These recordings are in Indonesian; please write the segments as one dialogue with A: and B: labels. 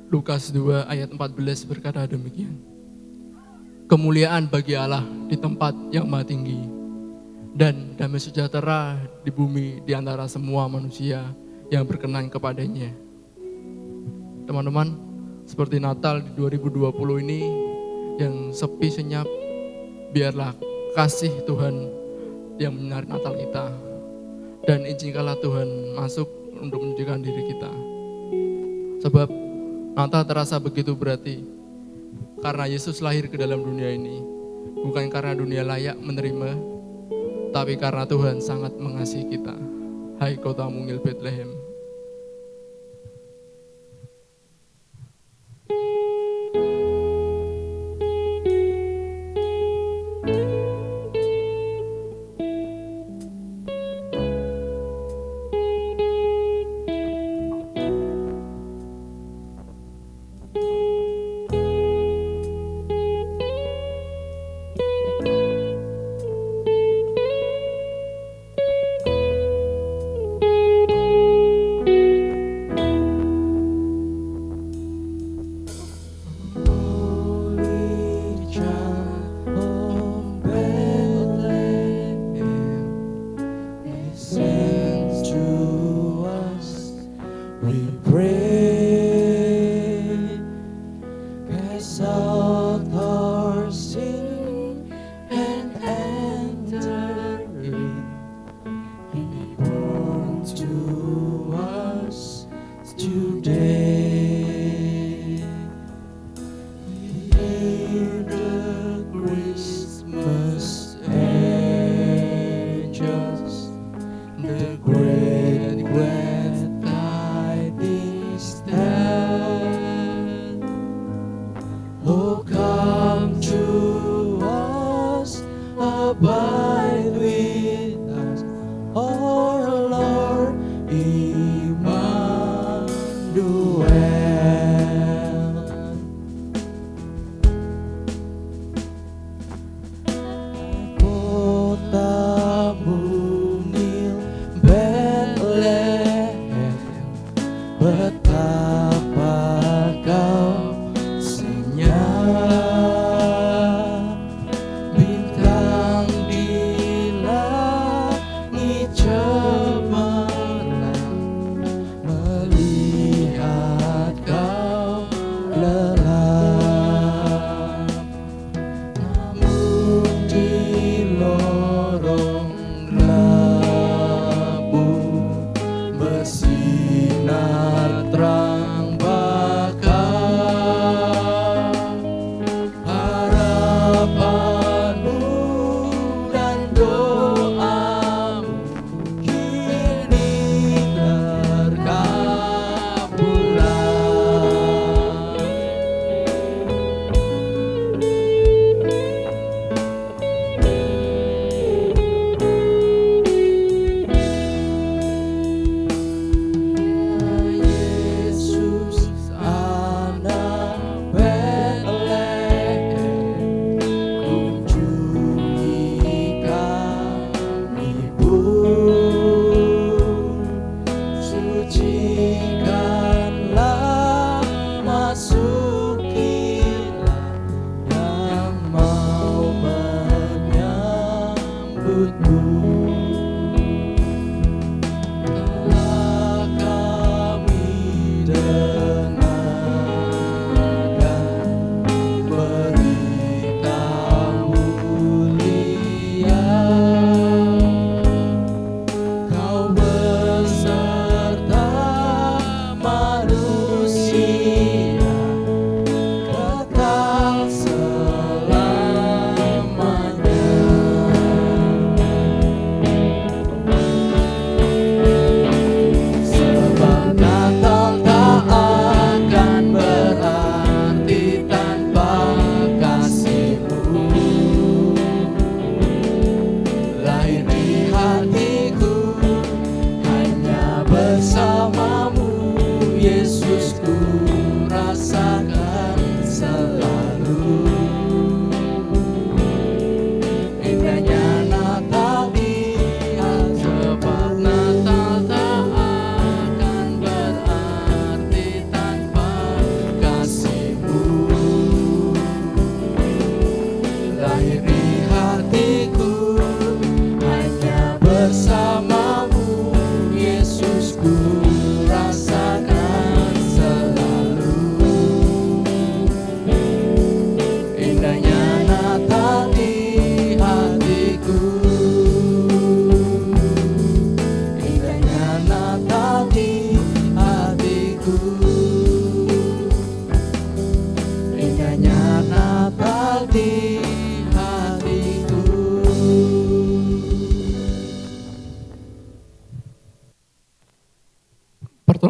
A: Lukas 2 ayat 14 berkata demikian. Kemuliaan bagi Allah di tempat yang maha tinggi, dan damai sejahtera di bumi di antara semua manusia yang berkenan kepadanya. Teman-teman, seperti Natal di 2020 ini yang sepi senyap, biarlah kasih Tuhan yang menyinari Natal kita. Dan izinkanlah Tuhan masuk untuk menyucikan diri kita. Sebab Natal terasa begitu berarti karena Yesus lahir ke dalam dunia ini. Bukan karena dunia layak menerima, tapi karena Tuhan sangat mengasihi kita. Hai kota mungil Bethlehem.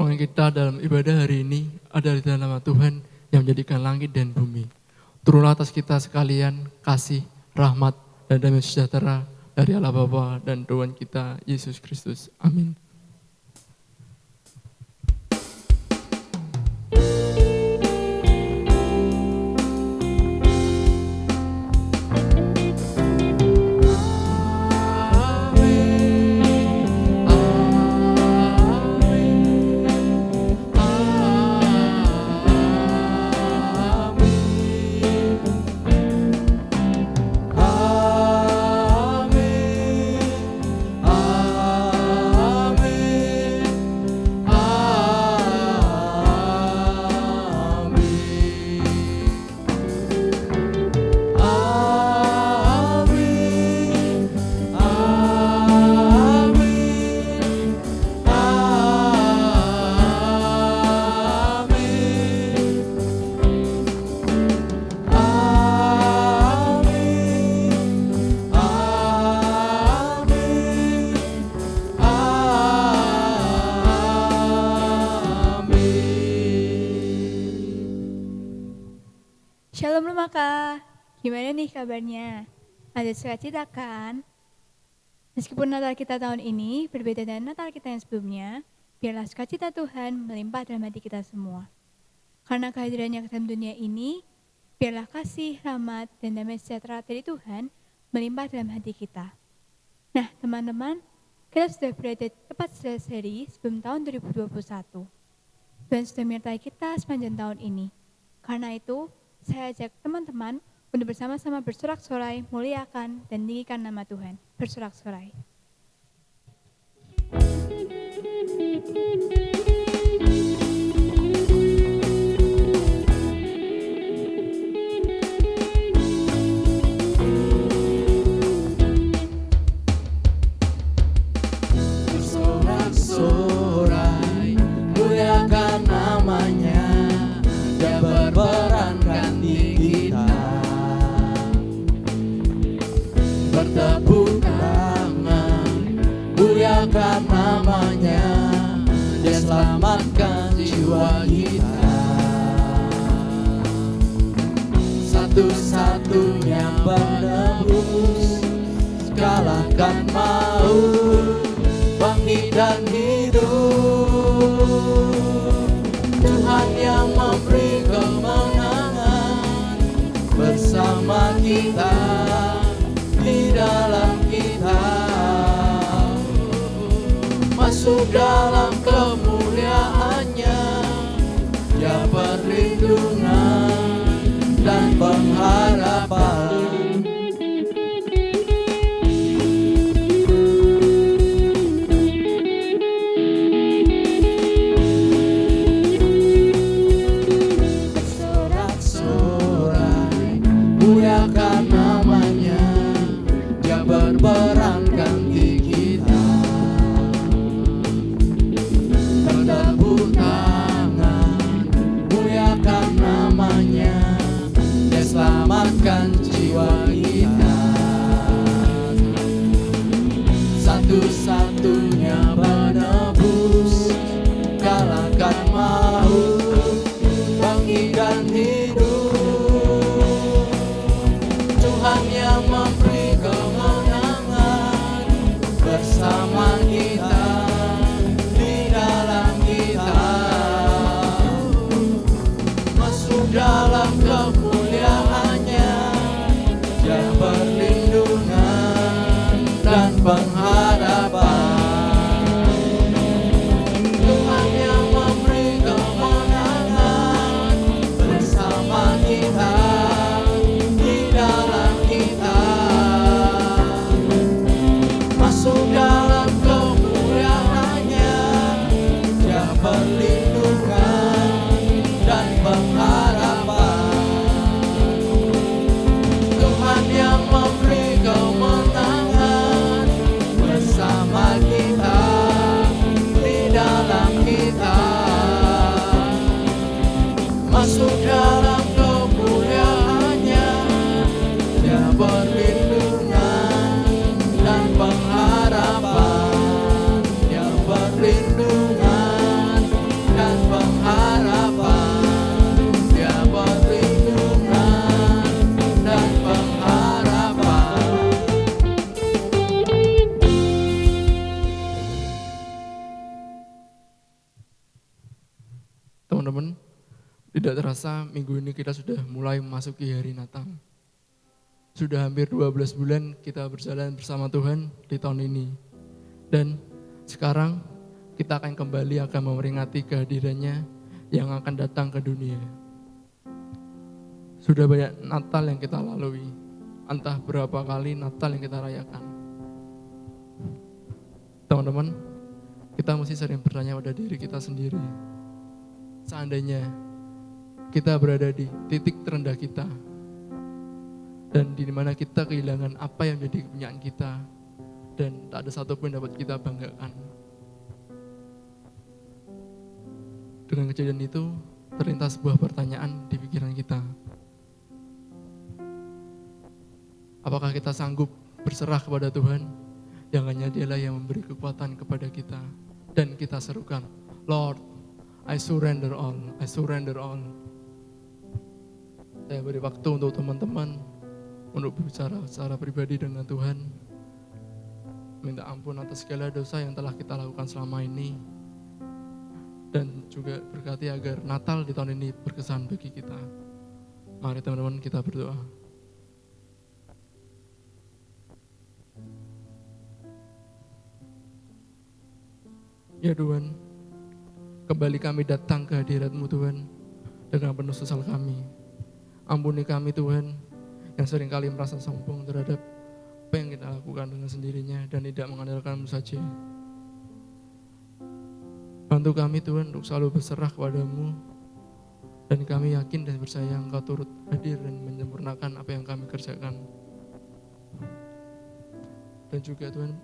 A: Pertolongan kita dalam ibadah hari ini adalah di dalam nama Tuhan yang menjadikan langit dan bumi. Turunlah atas kita sekalian kasih, rahmat, dan damai sejahtera dari Allah Bapa dan Tuhan kita Yesus Kristus. Amin.
B: Shalom Lumaka, gimana nih kabarnya? Ada sukacita kan? Meskipun Natal kita tahun ini berbeda dengan Natal kita yang sebelumnya, biarlah sukacita Tuhan melimpah dalam hati kita semua. Karena kehadirannya ke dalam dunia ini, biarlah kasih, rahmat, dan damai sejahtera dari Tuhan melimpah dalam hati kita. Nah teman-teman, kita sudah berada tepat 11 hari sebelum tahun 2021. Tuhan sudah menyertai kita sepanjang tahun ini. Karena itu, saya ajak teman-teman untuk bersama-sama bersorak-sorai, muliakan, dan tinggikan nama Tuhan. Bersorak-sorai.
C: Bersorak-sorai, muliakan namanya, Dia berperan ganti kita. Bertepuk tangan, muliakan namanya, Dia selamatkan jiwa kita. Satu-satunya penebus, kalahkan maut, bangkit dan hidup. Tuhan yang memberi kemenangan bersama kita, di dalam kita. Masuk dalam kemuliaannya, Dia perlindungan dan pengharapan. Berperan ganti kita. Bertepuk tangan, muliakan namanya, Dia selamatkan jiwa kita. Satu-satunya penebus, kalahkan maut, bangkit dan hidup. Tuhan yang memberi kemenangan bersama kita, di dalam kita. Masuk dalam kemuliaannya, Dia perlindungan dan pengharapan. Tuhan yang memberi kemenangan bersama kita, di dalam kita. Masuk dalam kemuliaannya, Dia perlindungan dan pengharapan. Tuhan yang memberi kemenangan bersama kita, di dalam kita. Masuk dalam kemuliaannya, Dia perlindungan dan pengharapan. Dia perlindungan
A: Teman-teman, tidak terasa minggu ini kita sudah mulai memasuki hari Natal. Sudah hampir 12 bulan kita berjalan bersama Tuhan di tahun ini. Dan sekarang kita akan kembali memperingati kehadirannya yang akan datang ke dunia. Sudah banyak Natal yang kita lalui, entah berapa kali Natal yang kita rayakan. Teman-teman, kita mesti sering bertanya pada diri kita sendiri. Seandainya kita berada di titik terendah kita, dan di mana kita kehilangan apa yang menjadi kepunyaan kita, dan tak ada satupun yang dapat kita banggakan. Dengan kejadian itu, terlintas sebuah pertanyaan di pikiran kita. Apakah kita sanggup berserah kepada Tuhan, yang hanya Dialah yang memberi kekuatan kepada kita, dan kita serukan, Lord, I surrender all, I surrender all. Saya beri waktu untuk teman-teman untuk berbicara secara pribadi dengan Tuhan, minta ampun atas segala dosa yang telah kita lakukan selama ini, dan juga berkati agar Natal di tahun ini berkesan bagi kita. Mari teman-teman kita berdoa. Ya Tuhan, kembali kami datang ke hadirat-Mu Tuhan dengan penuh sesal kami. Ampuni kami Tuhan yang seringkali merasa sombong terhadap apa yang kita lakukan dengan sendirinya dan tidak mengandalkan-Mu saja. Bantu kami Tuhan untuk selalu berserah kepada-Mu, dan kami yakin dan percaya Engkau turut hadir dan menyempurnakan apa yang kami kerjakan. Dan juga Tuhan,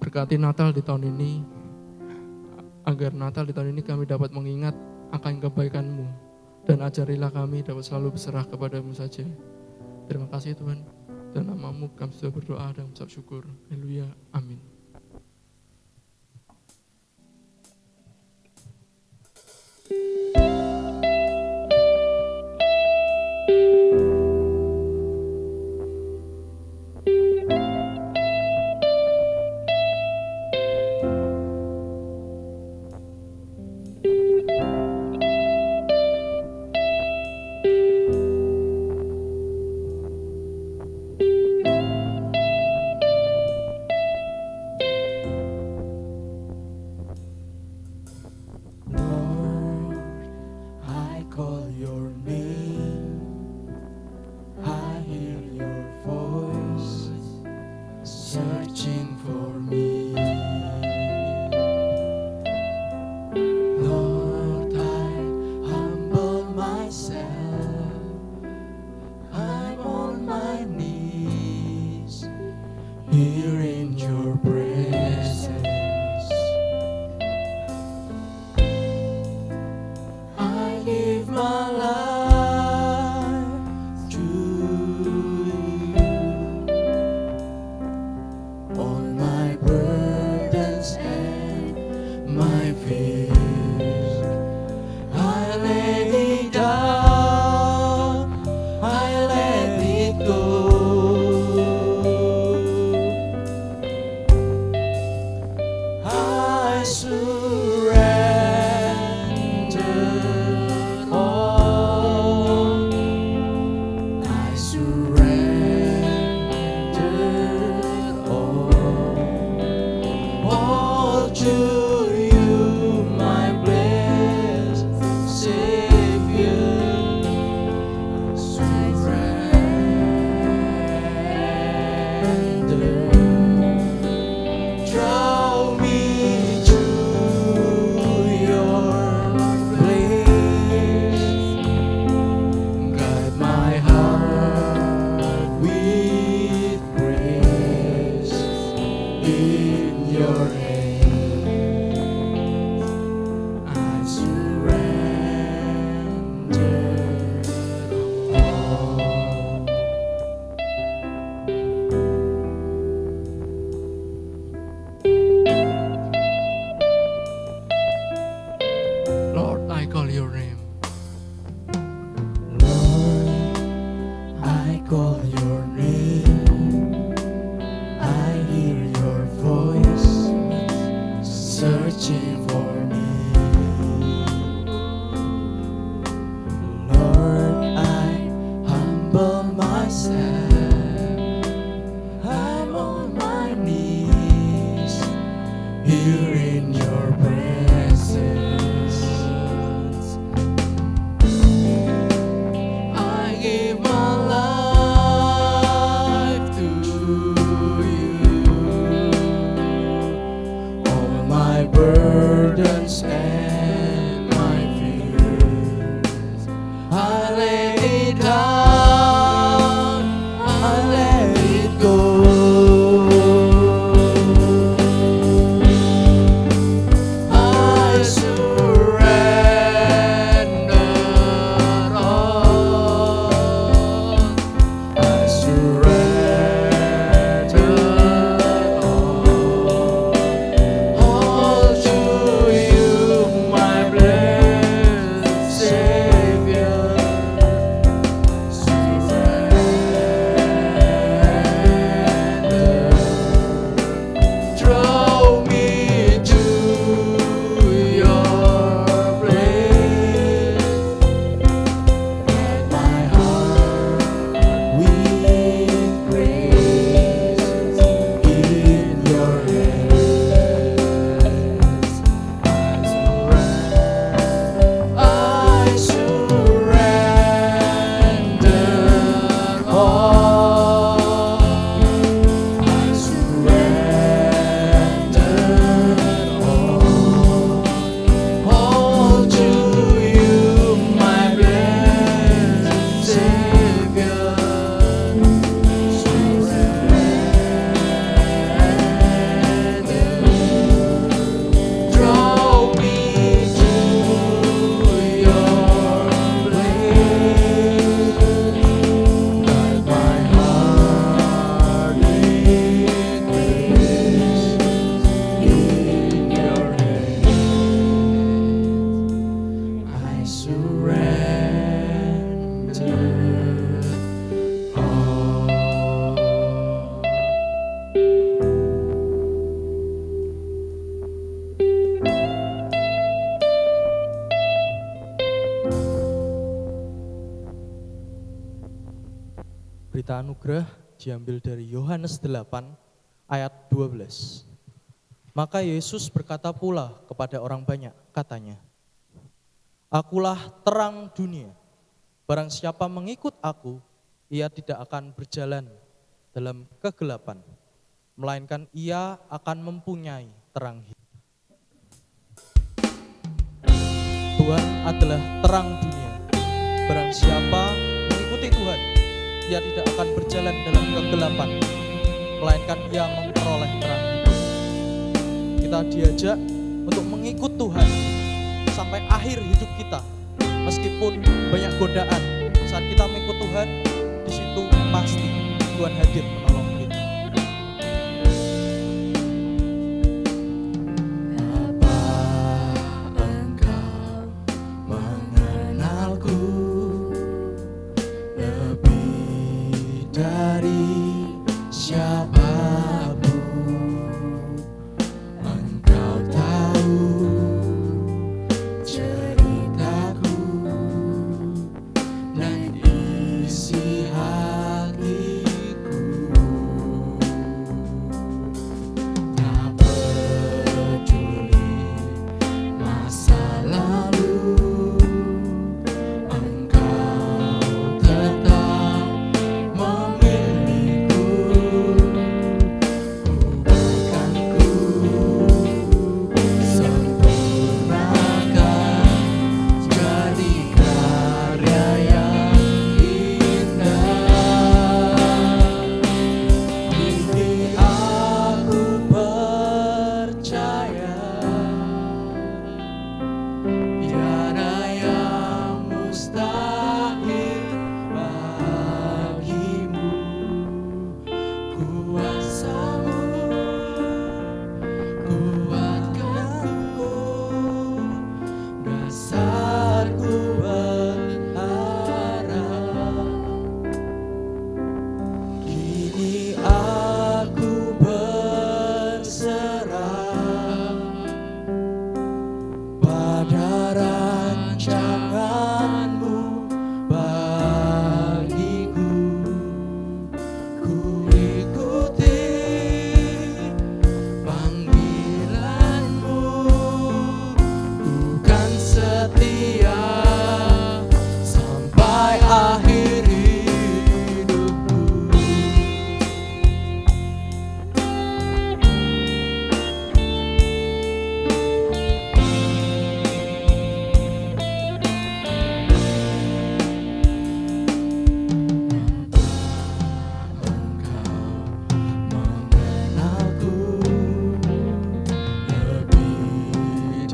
A: berkati Natal di tahun ini, agar Natal di tahun ini kami dapat mengingat akan kebaikan-Mu, dan ajarilah kami dapat selalu berserah kepada-Mu saja. Terima kasih Tuhan, dalam nama-Mu kami sudah berdoa dan mengucap syukur. Haleluya, amin.
C: here in your presence. I give my life to you, all my burdens and my fears. I lay it down, I let it go. I surrender all. I surrender all to you, my blessed Savior. Surrender. Draw me to your place. Let my heart with praise in your hands. I surrender all. I surrender all to you, my blessed Savior. Surrender. Draw me to your place. Guide my heart with grace in your hands. I surrender all.
D: Berita anugerah diambil dari Yohanes 8 ayat 12. Maka Yesus berkata pula kepada orang banyak, katanya, Akulah terang dunia. Barang siapa mengikut aku, ia tidak akan berjalan dalam kegelapan, melainkan ia akan mempunyai terang hidup. Tuhan adalah terang dunia. Barang siapa mengikuti Tuhan, ia tidak akan berjalan dalam kegelapan, melainkan ia memperoleh terang hidup. Kita diajak untuk mengikut Tuhan sampai akhir hidup kita. Meskipun banyak godaan, saat kita mengikut Tuhan, di situ pasti Tuhan hadir menolong kita.
C: Apa engkau mengenalku lebih dari siapapun? Engkau tahu ceritaku dan isi hatiku.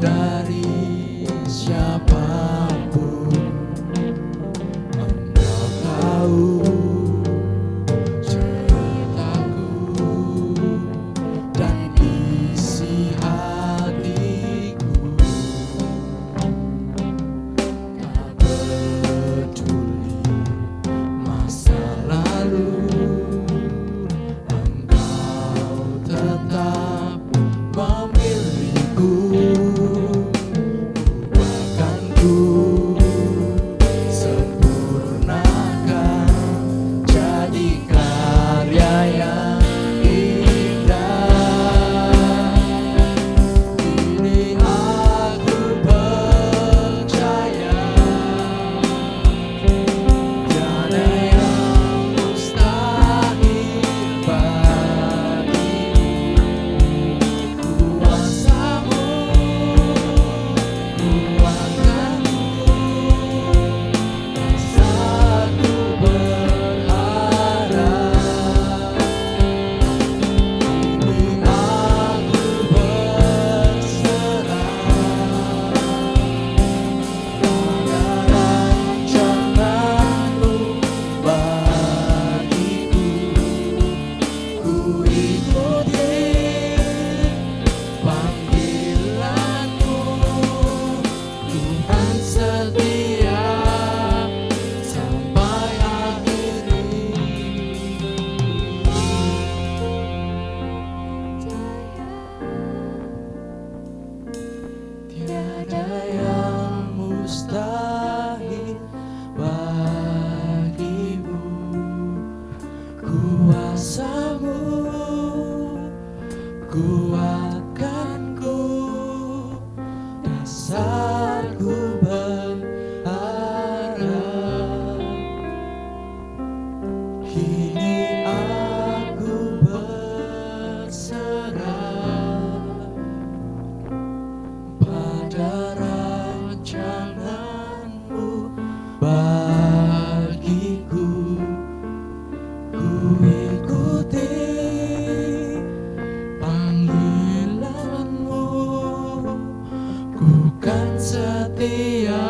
C: dari siapapun. Engkau tahu ceritaku dan isi hatiku. Tak peduli masa lalu, Engkau tetap memilihku. Ubahkanku, sempurnakan jadi karya yang indah. Kini aku percaya tiada yang mustahil bagimu. Kuasamu kuatkanku, rasaku berharap. Kini aku berserah pada rancanganmu bagiku. Ku ikuti panggilanmu, Tuhan setia sampai akhir tiada yang mustahil bagimu. Kuasamu kuatkanku, dasarku berharap. Kini aku berserah pada rancanganmu bagiku. Ku ikuti panggilanmu, ku kan setia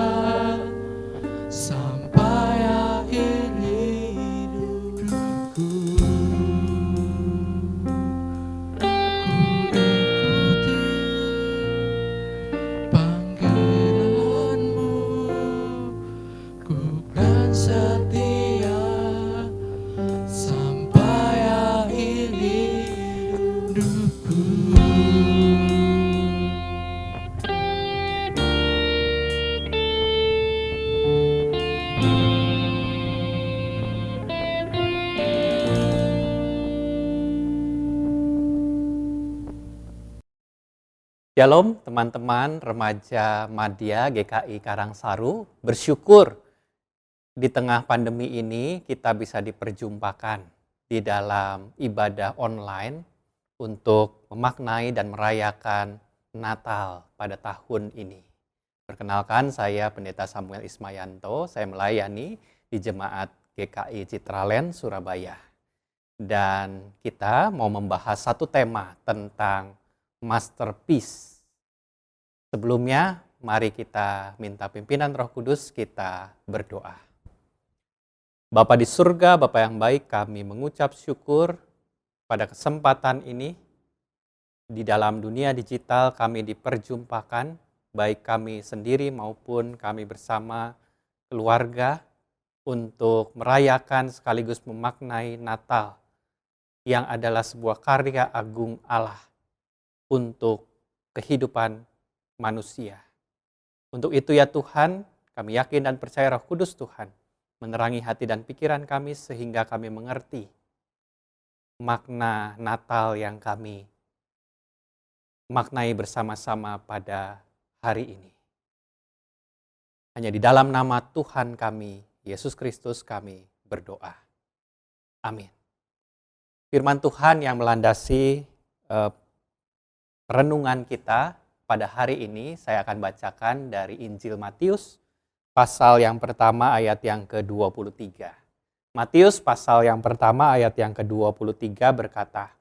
C: sampai akhir hidupku. Ku ikuti panggilanmu, ku kan setia sampai akhir hidupku.
E: Shalom teman-teman remaja Madya GKI Karangsaru, bersyukur di tengah pandemi ini kita bisa diperjumpakan di dalam ibadah online untuk memaknai dan merayakan Natal pada tahun ini. Perkenalkan, saya Pendeta Samuel Ismayanto, saya melayani di Jemaat GKI Citraland, Surabaya. Dan kita mau membahas satu tema tentang masterpiece. Sebelumnya, mari kita minta pimpinan Roh Kudus, kita berdoa. Bapa di surga, Bapa yang baik, kami mengucap syukur pada kesempatan ini. Di dalam dunia digital kami diperjumpakan, baik kami sendiri maupun kami bersama keluarga, untuk merayakan sekaligus memaknai Natal yang adalah sebuah karya agung Allah untuk kehidupan manusia. Untuk itu ya Tuhan, kami yakin dan percaya Roh Kudus Tuhan menerangi hati dan pikiran kami sehingga kami mengerti makna Natal yang kami maknai bersama-sama pada hari ini. Hanya di dalam nama Tuhan kami, Yesus Kristus, kami berdoa. Amin. Firman Tuhan yang melandasi renungan kita pada hari ini, saya akan bacakan dari Injil Matius, pasal yang pertama ayat yang ke-23. Matius pasal yang pertama ayat yang ke-23 berkata,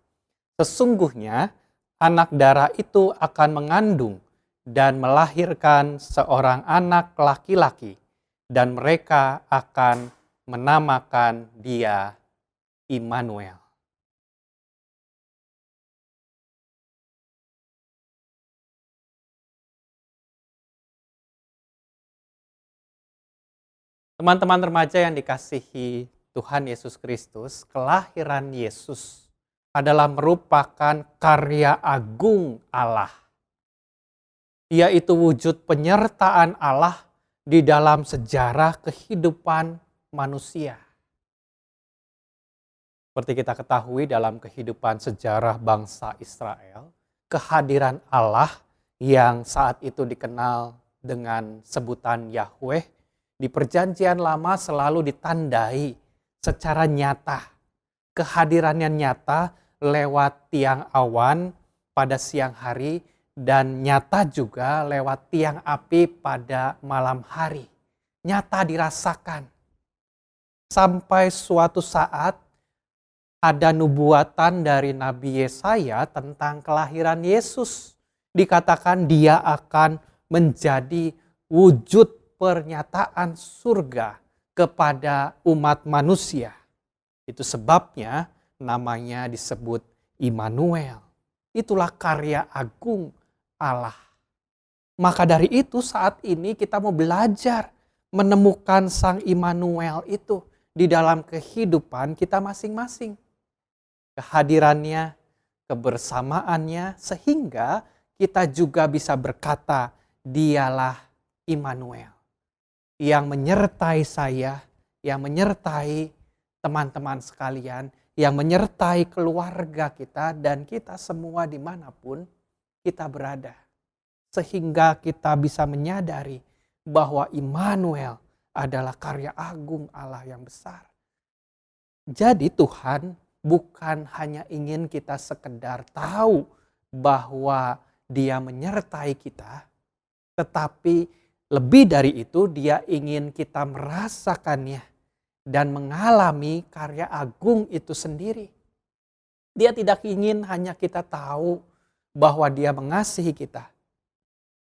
E: "Sesungguhnya anak darah itu akan mengandung dan melahirkan seorang anak laki-laki, dan mereka akan menamakan dia Immanuel. Teman-teman remaja yang dikasihi Tuhan Yesus Kristus, kelahiran Yesus adalah merupakan karya agung Allah, yaitu wujud penyertaan Allah di dalam sejarah kehidupan manusia. Seperti kita ketahui dalam kehidupan sejarah bangsa Israel, kehadiran Allah yang saat itu dikenal dengan sebutan Yahweh, di perjanjian lama selalu ditandai secara nyata. Kehadirannya nyata lewat tiang awan pada siang hari dan nyata juga lewat tiang api pada malam hari. Nyata dirasakan. Sampai suatu saat ada nubuatan dari Nabi Yesaya tentang kelahiran Yesus. Dikatakan dia akan menjadi wujud pernyataan surga kepada umat manusia. Itu sebabnya namanya disebut Immanuel. Itulah karya agung Allah. Maka dari itu saat ini kita mau belajar menemukan Sang Immanuel itu di dalam kehidupan kita masing-masing. Kehadirannya, kebersamaannya, sehingga kita juga bisa berkata, dialah Immanuel. Yang menyertai saya, yang menyertai teman-teman sekalian, yang menyertai keluarga kita dan kita semua dimanapun kita berada. Sehingga kita bisa menyadari bahwa Immanuel adalah karya agung Allah yang besar. Jadi Tuhan bukan hanya ingin kita sekedar tahu bahwa Dia menyertai kita, tetapi lebih dari itu, Dia ingin kita merasakannya dan mengalami karya agung itu sendiri. Dia tidak ingin hanya kita tahu bahwa Dia mengasihi kita,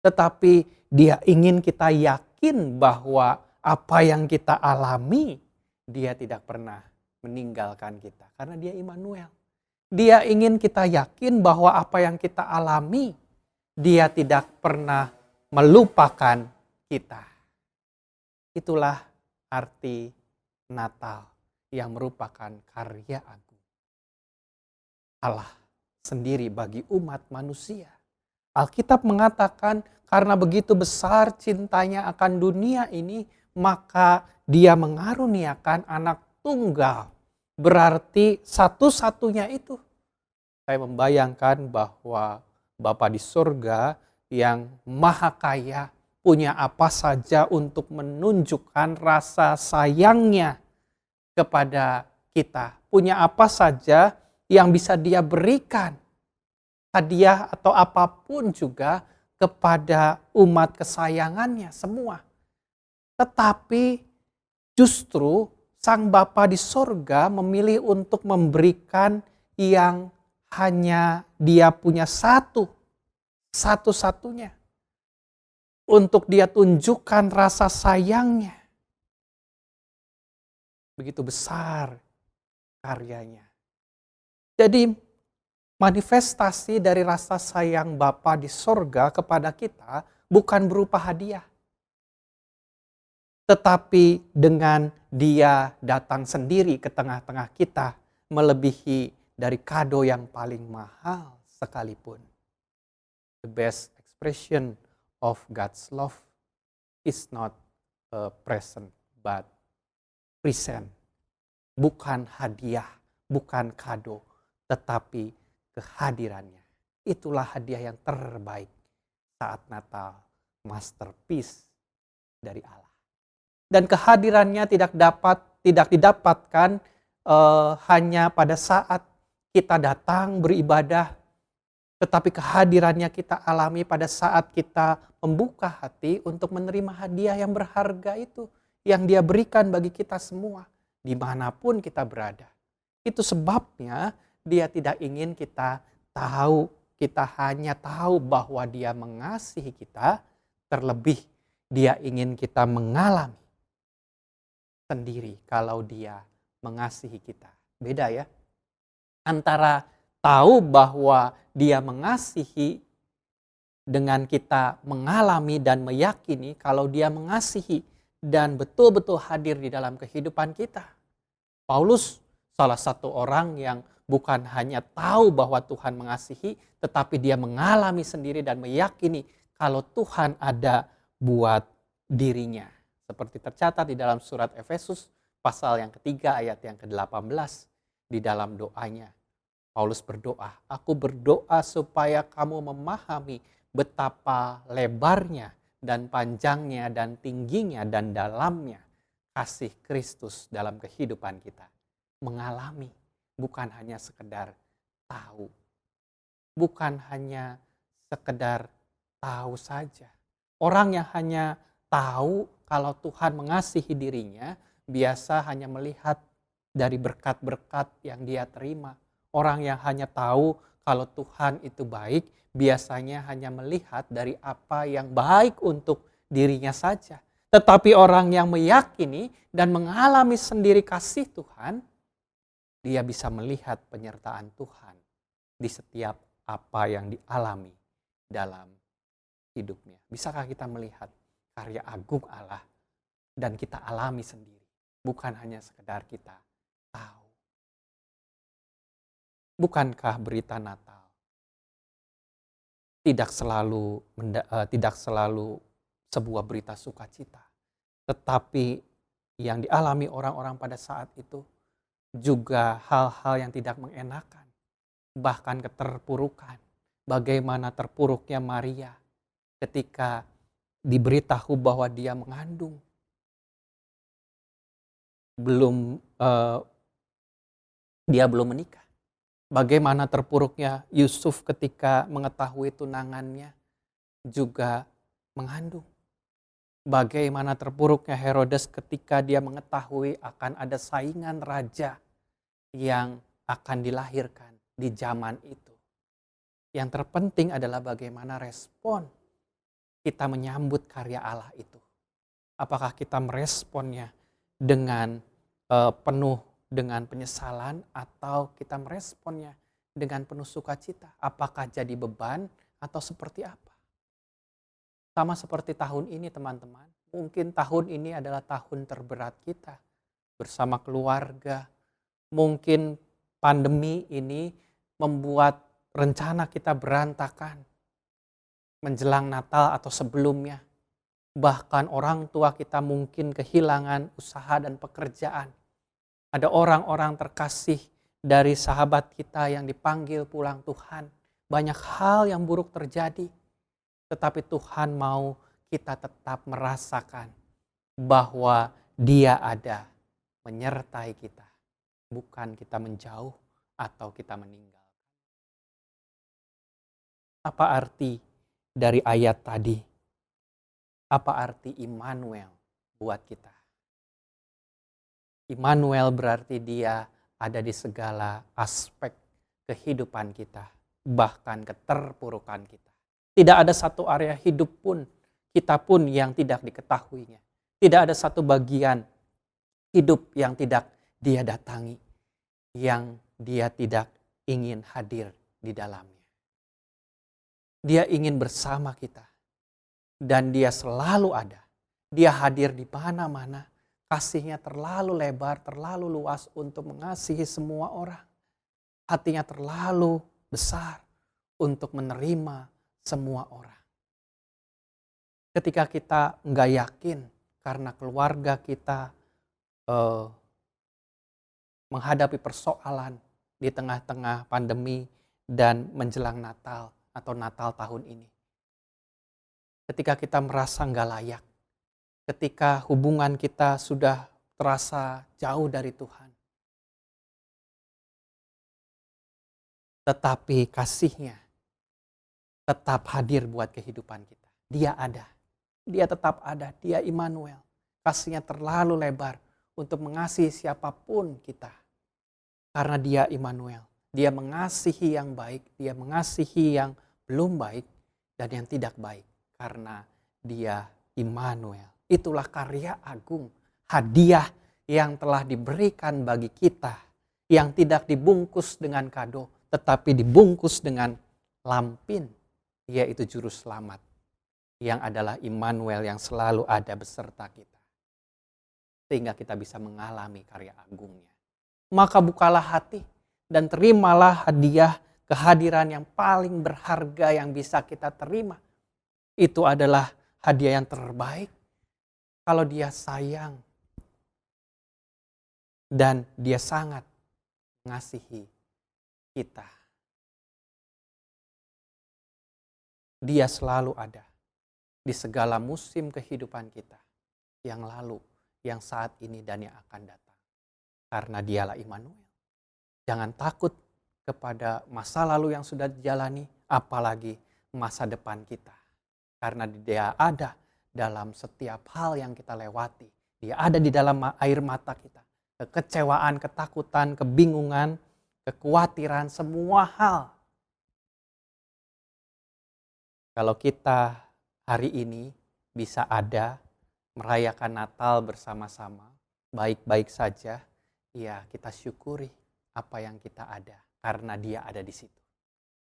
E: tetapi Dia ingin kita yakin bahwa apa yang kita alami, Dia tidak pernah meninggalkan kita. Karena Dia Immanuel. Dia ingin kita yakin bahwa apa yang kita alami, Dia tidak pernah melupakan kita. Itulah arti Natal yang merupakan karya agung Allah sendiri bagi umat manusia. Alkitab mengatakan karena begitu besar cintanya akan dunia ini, maka Dia mengaruniakan anak tunggal. Berarti satu-satunya itu. Saya membayangkan bahwa Bapa di surga yang maha kaya punya apa saja untuk menunjukkan rasa sayangnya kepada kita. Punya apa saja yang bisa Dia berikan. Hadiah atau apapun juga kepada umat kesayangannya semua. Tetapi justru Sang Bapa di sorga memilih untuk memberikan yang hanya Dia punya satu-satunya. Untuk Dia tunjukkan rasa sayangnya. Begitu besar karyanya. Jadi manifestasi dari rasa sayang Bapa di sorga kepada kita bukan berupa hadiah. Tetapi dengan Dia datang sendiri ke tengah-tengah kita melebihi dari kado yang paling mahal sekalipun. The best expression of God's love is not a present but present. Bukan hadiah, bukan kado, tetapi kehadirannya. Itulah hadiah yang terbaik saat Natal, masterpiece dari Allah. Dan kehadirannya tidak didapatkan hanya pada saat kita datang beribadah, tetapi kehadirannya kita alami pada saat kita membuka hati untuk menerima hadiah yang berharga itu, yang Dia berikan bagi kita semua, dimanapun kita berada. Itu sebabnya Dia tidak ingin kita tahu kita hanya tahu bahwa Dia mengasihi kita, terlebih Dia ingin kita mengalami sendiri kalau Dia mengasihi kita. Beda ya. Antara tahu bahwa Dia mengasihi dengan kita mengalami dan meyakini kalau Dia mengasihi dan betul-betul hadir di dalam kehidupan kita. Paulus salah satu orang yang bukan hanya tahu bahwa Tuhan mengasihi, tetapi dia mengalami sendiri dan meyakini kalau Tuhan ada buat dirinya. Seperti tercatat di dalam surat Efesus pasal yang ketiga ayat yang ke-18 di dalam doanya. Paulus berdoa, aku berdoa supaya kamu memahami betapa lebarnya dan panjangnya dan tingginya dan dalamnya kasih Kristus dalam kehidupan kita. Mengalami, bukan hanya sekedar tahu. Bukan hanya sekedar tahu saja. Orang yang hanya tahu kalau Tuhan mengasihi dirinya, biasa hanya melihat dari berkat-berkat yang dia terima. Orang yang hanya tahu kalau Tuhan itu baik, biasanya hanya melihat dari apa yang baik untuk dirinya saja. Tetapi orang yang meyakini dan mengalami sendiri kasih Tuhan, dia bisa melihat penyertaan Tuhan di setiap apa yang dialami dalam hidupnya. Bisakah kita melihat karya agung Allah dan kita alami sendiri, bukan hanya sekedar kita tahu? Bukankah berita Natal tidak selalu sebuah berita sukacita, tetapi yang dialami orang-orang pada saat itu juga hal-hal yang tidak mengenakan, bahkan keterpurukan. Bagaimana terpuruknya Maria ketika diberitahu bahwa dia mengandung. Dia belum menikah. Bagaimana terpuruknya Yusuf ketika mengetahui tunangannya juga mengandung. Bagaimana terpuruknya Herodes ketika dia mengetahui akan ada saingan raja yang akan dilahirkan di zaman itu. Yang terpenting adalah bagaimana respon kita menyambut karya Allah itu. Apakah kita meresponnya dengan penuh dengan penyesalan atau kita meresponnya dengan penuh sukacita? Apakah jadi beban atau seperti apa? Sama seperti tahun ini teman-teman, mungkin tahun ini adalah tahun terberat kita bersama keluarga. Mungkin pandemi ini membuat rencana kita berantakan menjelang Natal atau sebelumnya. Bahkan orang tua kita mungkin kehilangan usaha dan pekerjaan. Ada orang-orang terkasih dari sahabat kita yang dipanggil pulang Tuhan. Banyak hal yang buruk terjadi. Tetapi Tuhan mau kita tetap merasakan bahwa Dia ada menyertai kita. Bukan kita menjauh atau kita meninggal. Apa arti dari ayat tadi? Apa arti Immanuel buat kita? Immanuel berarti Dia ada di segala aspek kehidupan kita, bahkan keterpurukan kita. Tidak ada satu area hidup pun, kita pun yang tidak diketahuinya. Tidak ada satu bagian hidup yang tidak Dia datangi, yang Dia tidak ingin hadir di dalamnya. Dia ingin bersama kita, dan Dia selalu ada. Dia hadir di mana-mana. Kasih-Nya terlalu lebar, terlalu luas untuk mengasihi semua orang. Hati-Nya terlalu besar untuk menerima semua orang. Ketika kita nggak yakin karena keluarga kita menghadapi persoalan di tengah-tengah pandemi dan menjelang Natal atau Natal tahun ini. Ketika kita merasa nggak layak, ketika hubungan kita sudah terasa jauh dari Tuhan. Tetapi kasih-Nya tetap hadir buat kehidupan kita. Dia ada. Dia tetap ada. Dia Immanuel. Kasih-Nya terlalu lebar untuk mengasihi siapapun kita. Karena Dia Immanuel. Dia mengasihi yang baik, dia mengasihi yang belum baik, dan yang tidak baik. Karena dia Immanuel. Itulah karya agung, hadiah yang telah diberikan bagi kita. Yang tidak dibungkus dengan kado, tetapi dibungkus dengan lampin. Yaitu juru selamat. Yang adalah Immanuel yang selalu ada beserta kita. Sehingga kita bisa mengalami karya agungnya. Maka bukalah hati dan terimalah hadiah kehadiran yang paling berharga yang bisa kita terima. Itu adalah hadiah yang terbaik. Kalau dia sayang dan dia sangat mengasihi kita. Dia selalu ada di segala musim kehidupan kita. Yang lalu, yang saat ini, dan yang akan datang. Karena dialah Immanuel. Jangan takut kepada masa lalu yang sudah dijalani, apalagi masa depan kita. Karena dia ada dalam setiap hal yang kita lewati. Dia ada di dalam air mata kita. Kekecewaan, ketakutan, kebingungan, kekhawatiran, semua hal. Kalau kita hari ini bisa ada merayakan Natal bersama-sama, baik-baik saja, ya kita syukuri apa yang kita ada, karena dia ada di situ.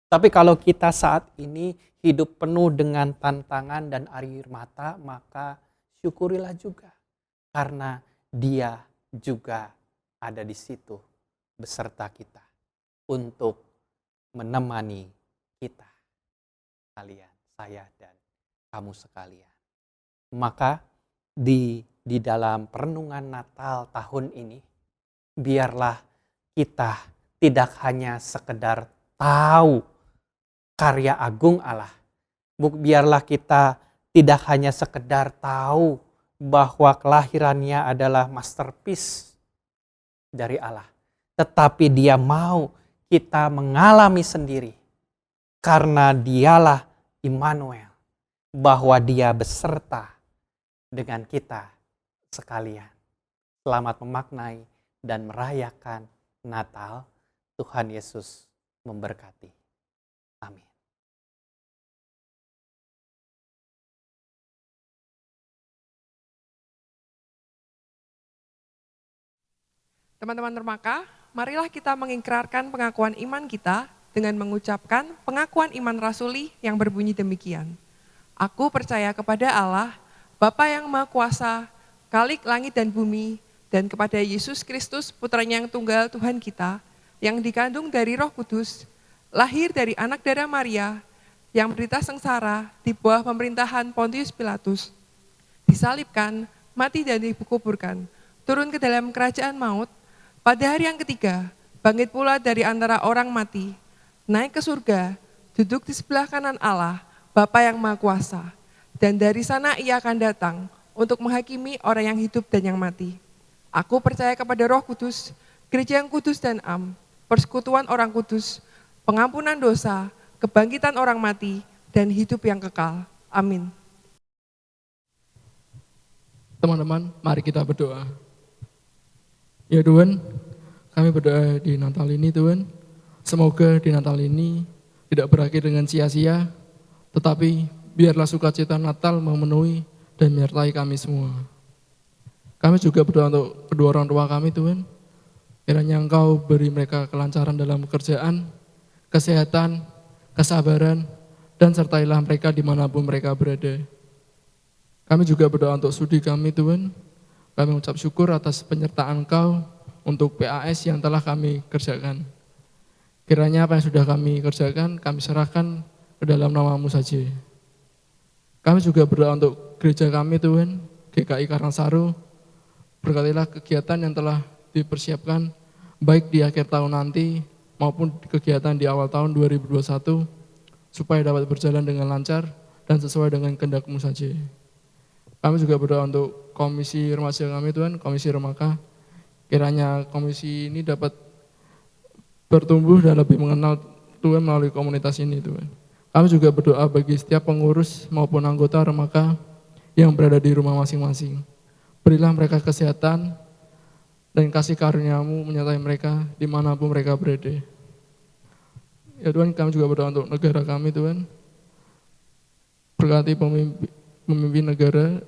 E: Tapi kalau kita saat ini hidup penuh dengan tantangan dan air mata, maka syukurilah juga. Karena dia juga ada di situ beserta kita untuk menemani kita. Kalian, saya dan kamu sekalian. Maka di dalam perenungan Natal tahun ini, biarlah kita tidak hanya sekedar tahu karya agung Allah. Biarlah kita tidak hanya sekedar tahu bahwa kelahirannya adalah masterpiece dari Allah. Tetapi dia mau kita mengalami sendiri. Karena dialah Immanuel. Bahwa dia beserta dengan kita sekalian. Selamat memaknai dan merayakan Natal. Tuhan Yesus memberkati. Amin.
F: Teman-teman Remaka, marilah kita mengikrarkan pengakuan iman kita dengan mengucapkan pengakuan iman rasuli yang berbunyi demikian. Aku percaya kepada Allah, Bapa yang Maha Kuasa, Khalik langit dan bumi, dan kepada Yesus Kristus, Putranya yang tunggal Tuhan kita, yang dikandung dari Roh Kudus, lahir dari anak darah Maria, yang berita sengsara di bawah pemerintahan Pontius Pilatus, disalibkan, mati dan dikuburkan, turun ke dalam kerajaan maut, pada hari yang ketiga, bangkit pula dari antara orang mati, naik ke surga, duduk di sebelah kanan Allah, Bapa yang Maha Kuasa, dan dari sana ia akan datang untuk menghakimi orang yang hidup dan yang mati. Aku percaya kepada Roh Kudus, gereja yang kudus dan am, persekutuan orang kudus, pengampunan dosa, kebangkitan orang mati, dan hidup yang kekal. Amin.
A: Teman-teman, mari kita berdoa. Ya Tuhan, kami berdoa di Natal ini Tuhan, semoga di Natal ini tidak berakhir dengan sia-sia, tetapi biarlah sukacita Natal memenuhi dan menyertai kami semua. Kami juga berdoa untuk kedua orang tua kami Tuhan, kiranya Engkau beri mereka kelancaran dalam pekerjaan, kesehatan, kesabaran, dan sertailah mereka dimanapun mereka berada. Kami juga berdoa untuk studi kami Tuhan, kami mengucap syukur atas penyertaan Engkau untuk PAS yang telah kami kerjakan. Kiranya apa yang sudah kami kerjakan, kami serahkan ke dalam nama-Mu saja. Kami juga berdoa untuk gereja kami Tuhan, GKI Karangsaru, berkatilah kegiatan yang telah dipersiapkan, baik di akhir tahun nanti, maupun kegiatan di awal tahun 2021, supaya dapat berjalan dengan lancar dan sesuai dengan kehendak-Mu saja. Kami juga berdoa untuk komisi remaja kami Tuhan, komisi Remaka, kiranya komisi ini dapat bertumbuh dan lebih mengenal Tuhan melalui komunitas ini Tuhan. Kami juga berdoa bagi setiap pengurus maupun anggota Remaka yang berada di rumah masing-masing. Berilah mereka kesehatan dan kasih karunia-Mu menyertai mereka dimanapun mereka berada. Ya Tuhan, kami juga berdoa untuk negara kami Tuhan. Berkati pemimpin negara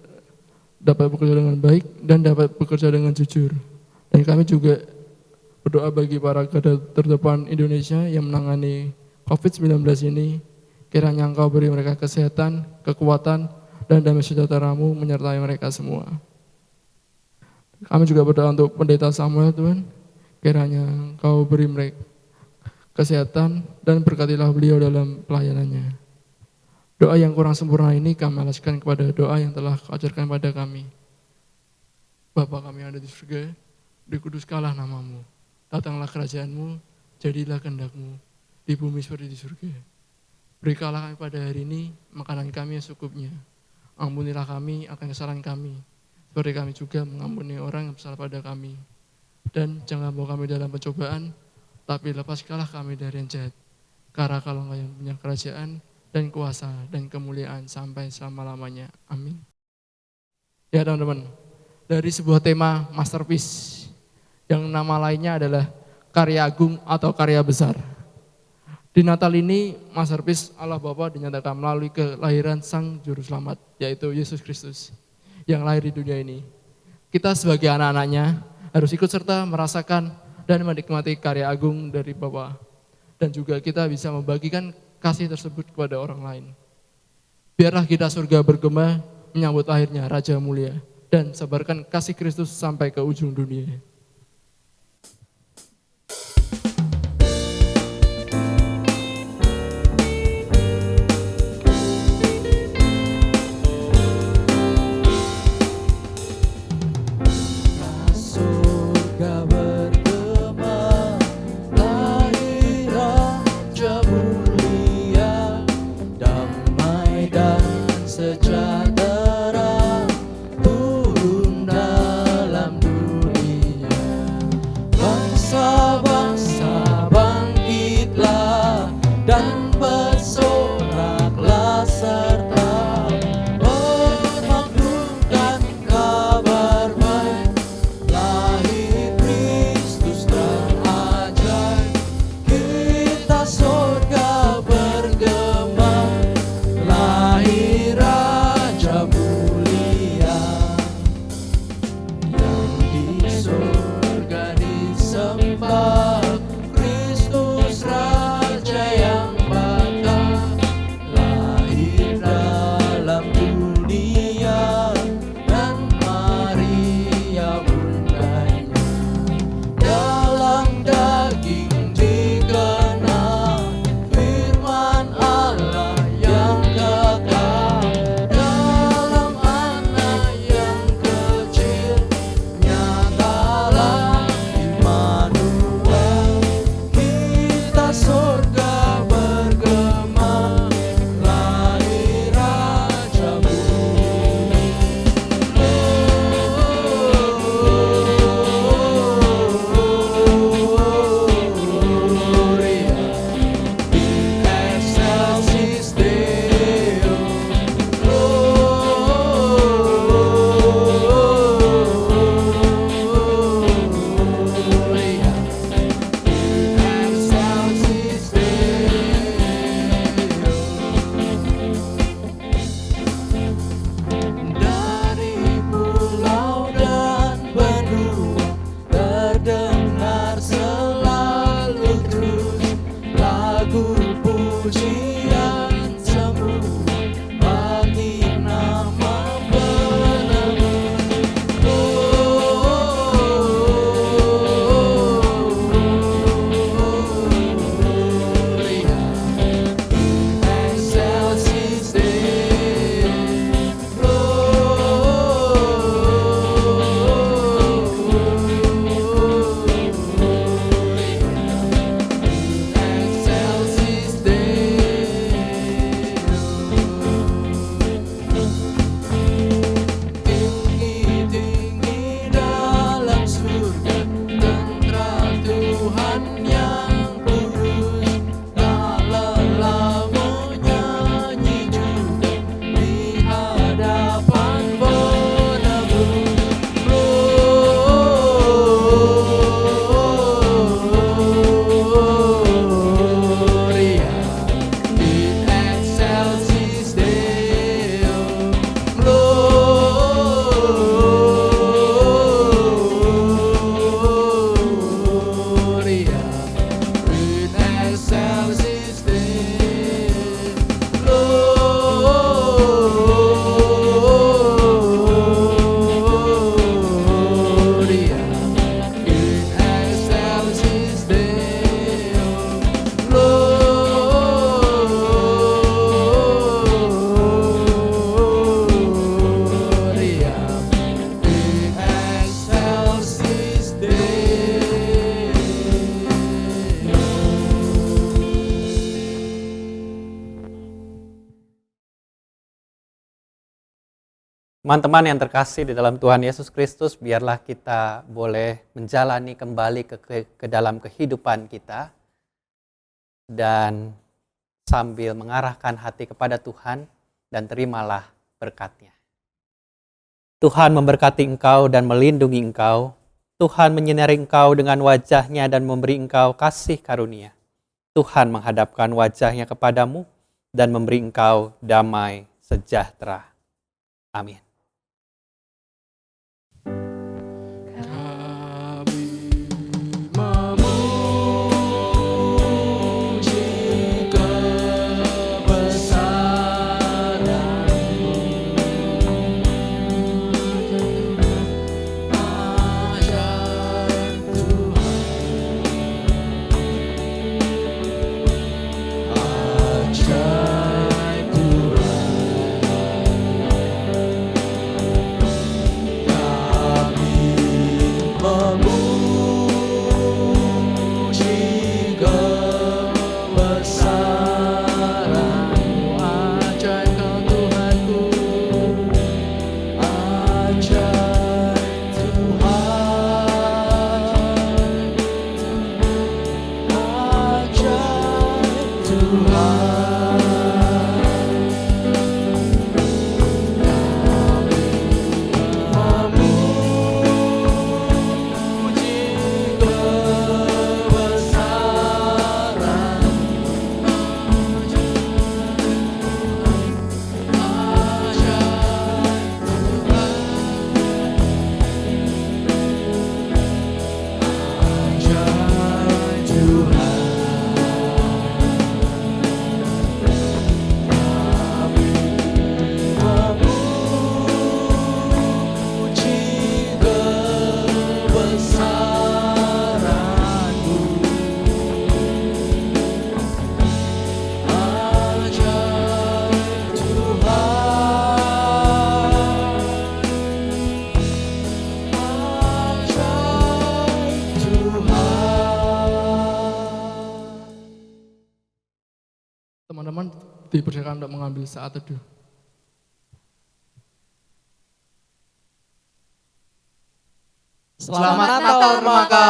A: dapat bekerja dengan baik dan dapat bekerja dengan jujur. Dan kami juga berdoa bagi para garda terdepan Indonesia yang menangani COVID-19 ini. Kiranya Engkau beri mereka kesehatan, kekuatan, dan damai sejahtera-Mu menyertai mereka semua. Kami juga berdoa untuk Pendeta Samuel Tuhan. Kiranya Engkau beri mereka kesehatan dan berkatilah beliau dalam pelayanannya. Doa yang kurang sempurna ini kami alaskan kepada doa yang telah Kau ajarkan pada kami. Bapa kami yang ada di surga, dikuduskanlah nama-Mu. Datanglah kerajaan-Mu, jadilah kehendak-Mu di bumi seperti di surga. Berikanlah kami pada hari ini makanan kami yang secukupnya. Ampunilah kami akan kesalahan kami, seperti kami juga mengampuni orang yang bersalah pada kami. Dan jangan bawa kami dalam pencobaan, tapi lepaskanlah kami dari yang jahat. Karena kalau Engkau yang punya kerajaan dan kuasa dan kemuliaan sampai selama-lamanya. Amin. Ya teman-teman, dari sebuah tema masterpiece yang nama lainnya adalah karya agung atau karya besar. Di Natal ini, masterpiece Allah Bapa dinyatakan melalui kelahiran Sang Juru Selamat, yaitu Yesus Kristus, yang lahir di dunia ini. Kita sebagai anak-anaknya harus ikut serta merasakan dan menikmati karya agung dari Bapa. Dan juga kita bisa membagikan kasih tersebut kepada orang lain. Biarlah kita surga bergema menyambut lahirnya Raja Mulia dan sebarkan kasih Kristus sampai ke ujung dunia.
C: Surga bergema, lahir Raja mulia, damai dan sejahtera turun dalam dunia. Bangsa-bangsa bangkitlah dan bersoraklah serta memaklumkan kabar baik. Lahir Kristus terajaib, kita surga bergema. Lahir Raja
E: Teman-teman yang terkasih di dalam Tuhan Yesus Kristus, biarlah kita boleh menjalani kembali ke dalam kehidupan kita dan sambil mengarahkan hati kepada Tuhan dan terimalah berkat-Nya. Tuhan memberkati engkau dan melindungi engkau. Tuhan menyinari engkau dengan wajah-Nya dan memberi engkau kasih karunia. Tuhan menghadapkan wajah-Nya kepadamu dan memberi engkau damai sejahtera. Amin.
A: Kami memuji kebesaran-Mu. Ajaib Tuhan, ajaib memuji kebesaran-Mu. Ajaib Kau Tuhanku, ajaib Tuhan, ajaib Tuhan. Memuji Teman-teman dipersilakan untuk mengambil saat teduh.
D: Selamat Natal Remaka.